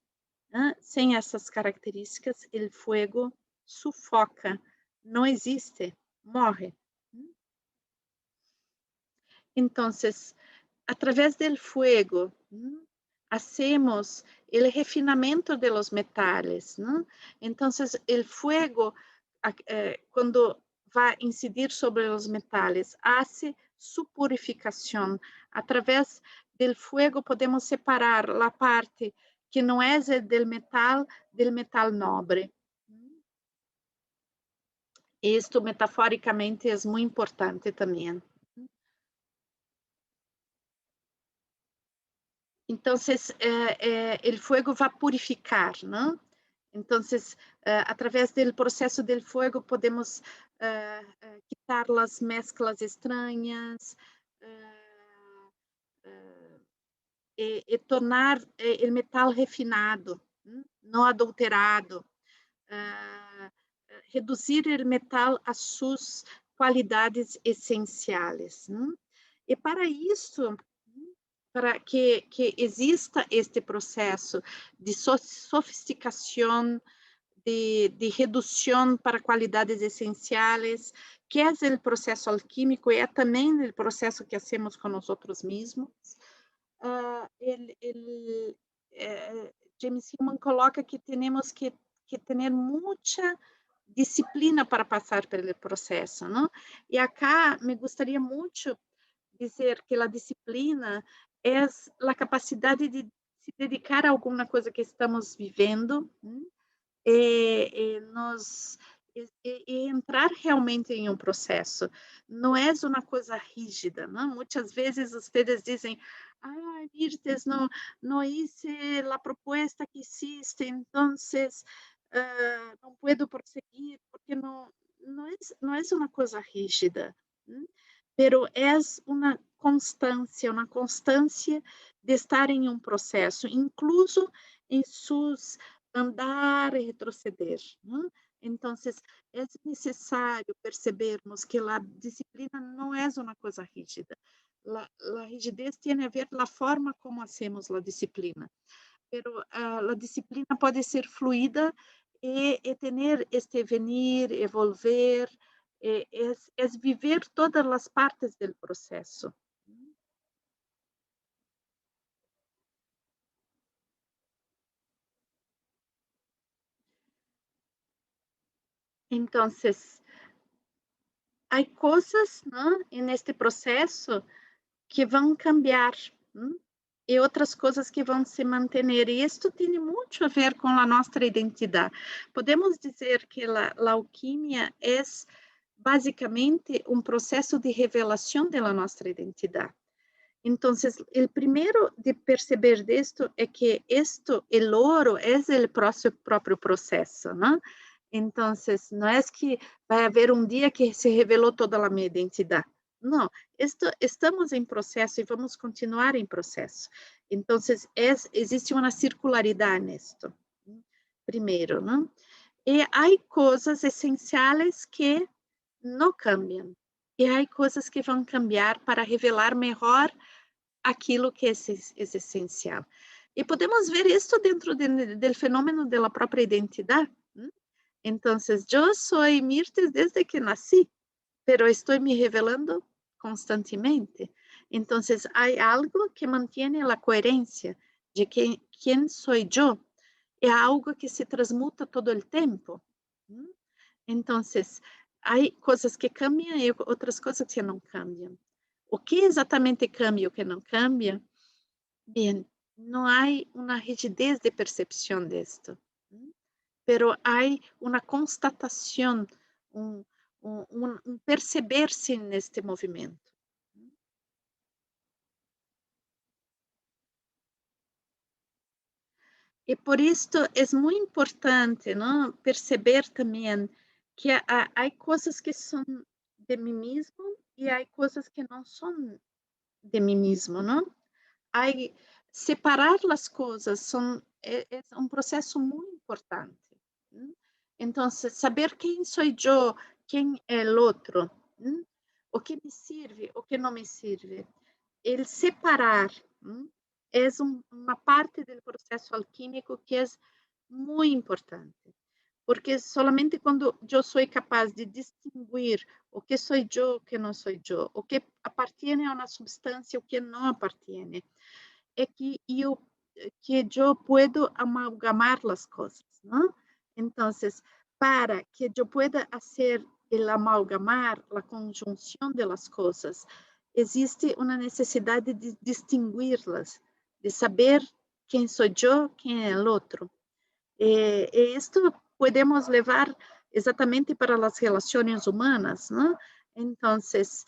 sem essas características, o fogo sufoca, não existe, morre. Então, através do fogo, hacemos o refinamento de los metales, ¿no? Então, o fogo, quando vai incidir sobre os metales, hace su purificação. Através do fogo, podemos separar a parte que não é del metal nobre. Isto, metaforicamente, é muito importante também. Então, o fogo vai purificar, não? Então, através do processo do fogo, podemos quitar as mesclas estranhas e tornar o metal refinado, não adulterado, reduzir o metal às suas qualidades essenciais. E para isso, para que exista este processo de sofisticação, de redução para qualidades essenciais, que é o processo alquímico e é também o processo que hacemos com nós mesmos. James Hillman coloca que temos que ter muita disciplina para passar pelo processo, não? E acá me gostaria muito dizer que a disciplina é a capacidade de se dedicar a alguma coisa que estamos vivendo e entrar realmente em um processo. Não é uma coisa rígida, não? Muitas vezes vocês dizem, Mirtes, não hice a proposta que hiciste, então não puedo prosseguir, porque não é uma coisa rígida, pero é uma constância de estar em um processo, incluso em seus andar e retroceder. Então, é necessário percebermos que a disciplina não é uma coisa rígida. A rigidez tem a ver com a forma como hacemos a disciplina. Pero a disciplina pode ser fluida e ter este venir, evolver, é viver todas as partes do processo. Entonces, hay cosas, ¿no? En este proceso que vão cambiar, e outras coisas que vão se manter. E isto tem muito a ver com a nossa identidade. Podemos dizer que a alquimia é basicamente um processo de revelação da nossa identidade. Então, o primeiro de perceber disto é que isto, o ouro, é o próprio processo, não? Então, não é que vai haver um dia que se revelou toda a minha identidade. Não, estamos em processo e vamos continuar em processo. Então, existe uma circularidade nisto, primeiro, não? E há coisas essenciais que não cambiam. E há coisas que vão cambiar para revelar melhor aquilo que é essencial. E podemos ver isso dentro do fenômeno da própria identidade. Então, eu sou Mirtes desde que nasci, pero estou me revelando constantemente. Então, há algo que mantém a coerência de quem sou eu. É algo que se transmuta todo o tempo. Então, há coisas que cambiam e outras coisas que não cambiam. O que exatamente cambia e o que não cambia? Bem, não há uma rigidez de percepção disto, pero há uma constatação, um perceber-se neste movimento. E por isso é muito importante, não, perceber também que há coisas que são de mim mesmo e há coisas que não são de mim mesmo, não? Há separar as coisas é um processo muito importante. Então, saber quem sou eu, quem é o outro, o que me serve, o que não me serve. El separar é uma parte do processo alquímico que é muito importante, porque solamente quando eu sou capaz de distinguir o que sou eu, o que não sou eu, o que appartiene a uma substância, o que não appartiene, é que eu puedo amalgamar as coisas, não? Então, para que eu pueda fazer el amalgamar, a conjunção de las coisas, existe uma necessidade de distinguir-las, de saber quem sou eu, quem é o outro. E isto podemos levar exatamente para as relações humanas, não? Então, se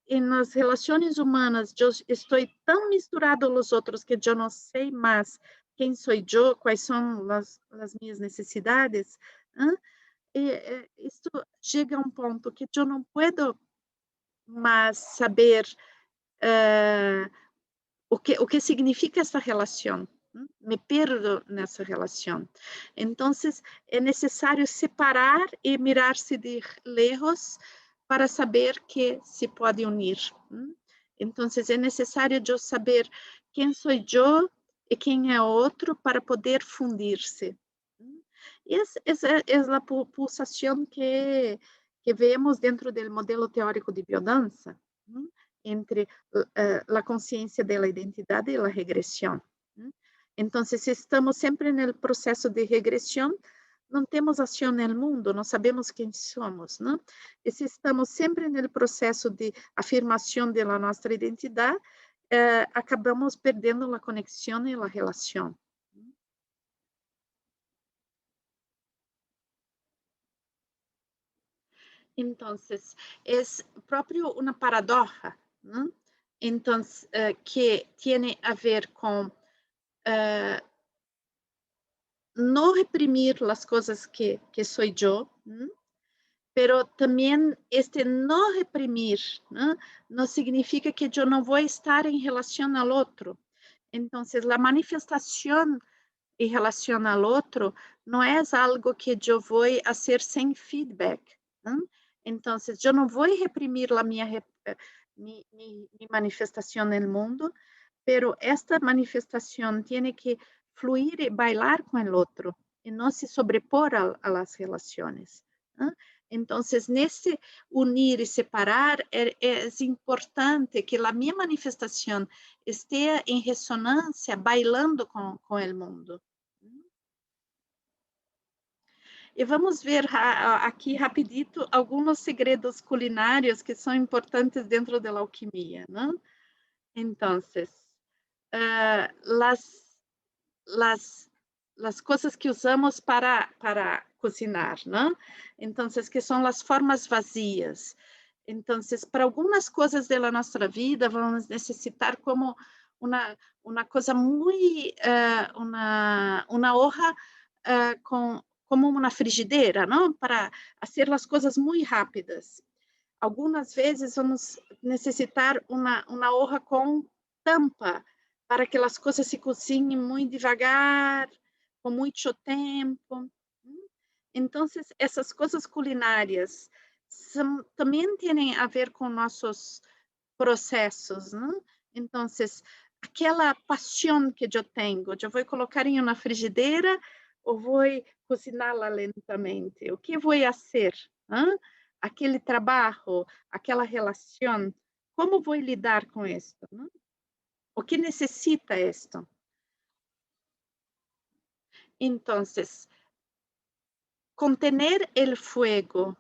nas relações humanas eu estou tão misturado aos outros que eu não sei mais quem sou eu, quais são as minhas necessidades, isto chega a um ponto que eu não posso mais saber o que significa essa relação. Me perdo nessa relação. Então, é necessário separar e mirar-se de lejos para saber que se pode unir. Então, é necessário eu saber quem sou eu e quem é outro para poder fundir-se. Essa é a pulsação que vemos dentro do modelo teórico de biodança, entre a consciência da identidade e a regressão. Então, se estamos sempre no processo de regressão, não temos ação no mundo, não sabemos quem somos, não? E se estamos sempre no processo de afirmação da nossa identidade, acabamos perdendo a conexão e a relação. Então, é próprio uma paradoxa, não? Então, que tem a ver com não reprimir as coisas que sou eu, pero também este não reprimir não significa que eu não vou estar em relação ao outro. Então, a manifestação em relação ao outro não é algo que eu vou fazer sem feedback. Então, eu não vou reprimir a minha manifestação no mundo, pero esta manifestação tem que fluir e bailar com o outro e não se sobrepor a las relações. Então, nesse unir e separar, é importante que a minha manifestação esteja em ressonância, bailando com o mundo. E vamos ver aqui rapidito alguns segredos culinários que são importantes dentro da alquimia, né? Então, las, las cosas que usamos para cocinar, ¿no? Entonces, que son las formas vacías. Entonces, para algunas cosas de la nuestra vida, vamos necesitar como una cosa muy, una hoja como una frigideira, ¿no? Para hacer las cosas muy rápidas. Algumas vezes vamos necessitar uma hoja com tampa, para que as coisas se cozinhem muito devagar, com muito tempo. Então, essas coisas culinárias também têm a ver com nossos processos, né? Então, aquela paixão que eu vou colocar em uma frigideira ou vou cozinhá-la lentamente? O que vou fazer? Né? Aquele trabalho, aquela relação, como vou lidar com isso? Né? O que necessita isto? Então, contener el fuego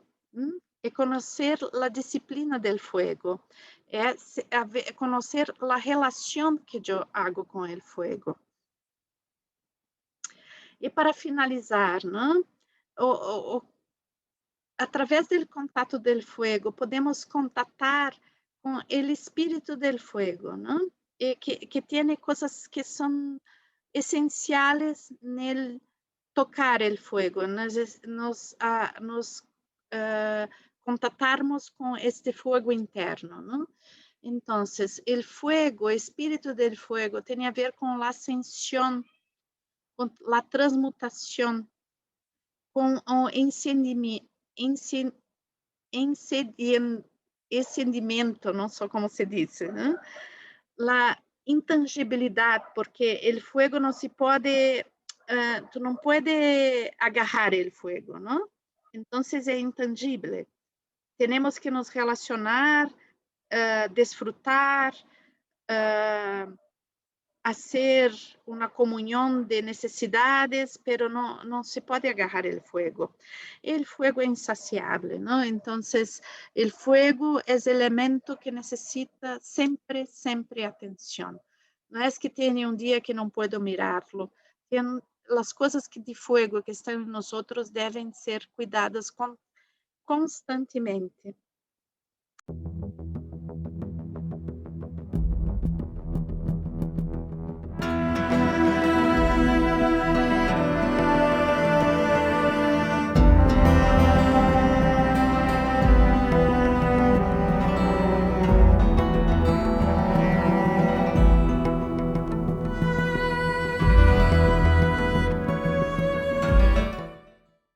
e conhecer a disciplina del fuego, é conhecer a relação que eu hago com el fuego. E para finalizar, né, através do contato del fuego, podemos contatar com o espírito del fuego, né, e que tem coisas que são essenciais nel tocar el fuego, nos contatarmos com este fuego interno, ¿no? Então, o fuego, o espírito del fuego, tem a ver com a ascensão, com a transmutação, com o encendimento, não sei como se diz, né? A intangibilidade, porque o fuego não se pode, tu não pode agarrar o fuego, não? Então, é intangível. Temos que nos relacionar, desfrutar, hacer uma comunhão de necessidades, pero não se pode agarrar o fuego. O fuego é insaciável, não? Então, o fuego é elemento que necessita sempre, sempre atenção. Não é que tem um dia que não posso mirá-lo. As coisas de fuego que estão em nós devem ser cuidadas constantemente.